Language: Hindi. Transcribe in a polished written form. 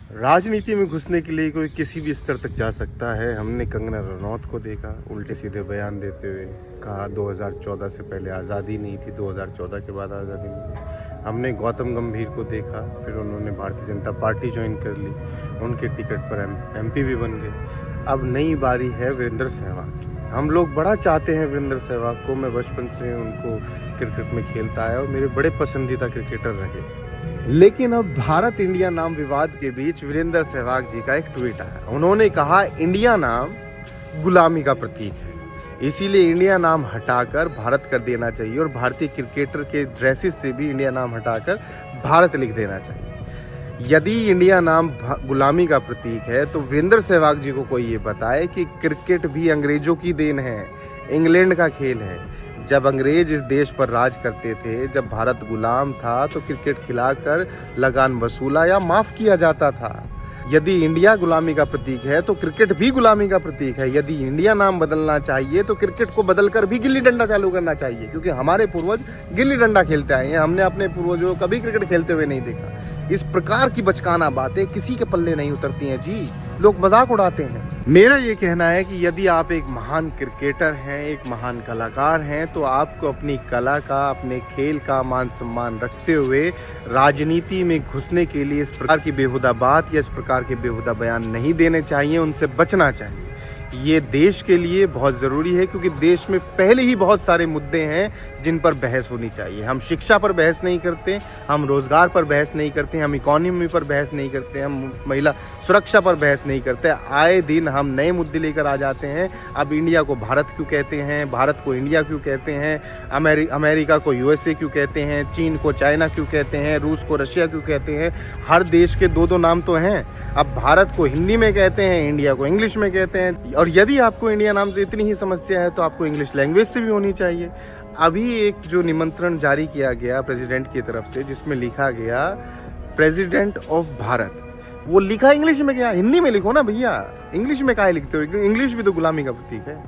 राजनीति में घुसने के लिए कोई किसी भी स्तर तक जा सकता है। हमने कंगना रनौत को देखा उल्टे सीधे बयान देते हुए, कहा 2014 से पहले आज़ादी नहीं थी, 2014 के बाद आज़ादी नहीं थी। हमने गौतम गंभीर को देखा, फिर उन्होंने भारतीय जनता पार्टी ज्वाइन कर ली, उनके टिकट पर एमपी भी बन गए। अब नई बारी है वीरेंद्र सहवाग की। हम लोग बड़ा चाहते हैं वीरेंद्र सहवाग को। मैं बचपन से उनको क्रिकेट में खेलता आया और मेरे बड़े पसंदीदा क्रिकेटर रहे। लेकिन अब भारत इंडिया नाम विवाद के बीच वीरेंद्र सहवाग जी का एक ट्वीट आया। उन्होंने कहा इंडिया नाम गुलामी का प्रतीक है, इसीलिए इंडिया नाम हटाकर भारत कर देना चाहिए और भारतीय क्रिकेटर के ड्रेसेस से भी इंडिया नाम हटाकर भारत लिख देना चाहिए। यदि इंडिया नाम गुलामी का प्रतीक है तो वीरेंद्र सहवाग जी को कोई ये बताए कि क्रिकेट भी अंग्रेजों की देन है, इंग्लैंड का खेल है। जब अंग्रेज इस देश पर राज करते थे, जब भारत गुलाम था, तो क्रिकेट खिलाकर लगान वसूला या माफ किया जाता था। यदि इंडिया गुलामी का प्रतीक है तो क्रिकेट भी गुलामी का प्रतीक है। यदि इंडिया नाम बदलना चाहिए तो क्रिकेट को बदलकर भी गिल्ली डंडा चालू करना चाहिए, क्योंकि हमारे पूर्वज गिल्ली डंडा खेलते आए हैं। हमने अपने पूर्वजों को कभी क्रिकेट खेलते हुए नहीं देखा। इस प्रकार की बचकाना बातें किसी के पल्ले नहीं उतरती हैं जी, लोग मजाक उड़ाते हैं। मेरा ये कहना है कि यदि आप एक महान क्रिकेटर हैं, एक महान कलाकार हैं, तो आपको अपनी कला का, अपने खेल का मान सम्मान रखते हुए राजनीति में घुसने के लिए इस प्रकार की बेहुदा बात या इस प्रकार के बेहुदा बयान नहीं देने चाहिए, उनसे बचना चाहिए। ये देश के लिए बहुत ज़रूरी है, क्योंकि देश में पहले ही बहुत सारे मुद्दे हैं जिन पर बहस होनी चाहिए। हम शिक्षा पर बहस नहीं करते, हम रोज़गार पर बहस नहीं करते, हम इकोनॉमी पर बहस नहीं करते, हम महिला सुरक्षा पर बहस नहीं करते। आए दिन हम नए मुद्दे लेकर आ जाते हैं। अब इंडिया को भारत क्यों कहते हैं, भारत को इंडिया क्यों कहते हैं, अमेरिका को यूएसए क्यों कहते हैं, चीन को चाइना क्यों कहते हैं, रूस को रशिया क्यों कहते हैं। हर देश के दो दो नाम तो हैं। अब भारत को हिंदी में कहते हैं, इंडिया को इंग्लिश में कहते हैं। और यदि आपको इंडिया नाम से इतनी ही समस्या है तो आपको इंग्लिश लैंग्वेज से भी होनी चाहिए। अभी एक जो निमंत्रण जारी किया गया प्रेसिडेंट की तरफ से, जिसमें लिखा गया प्रेसिडेंट ऑफ भारत, वो लिखा इंग्लिश में गया। हिंदी में लिखो ना भैया, इंग्लिश में काहे लिखते हो? इंग्लिश भी तो गुलामी का प्रतीक है।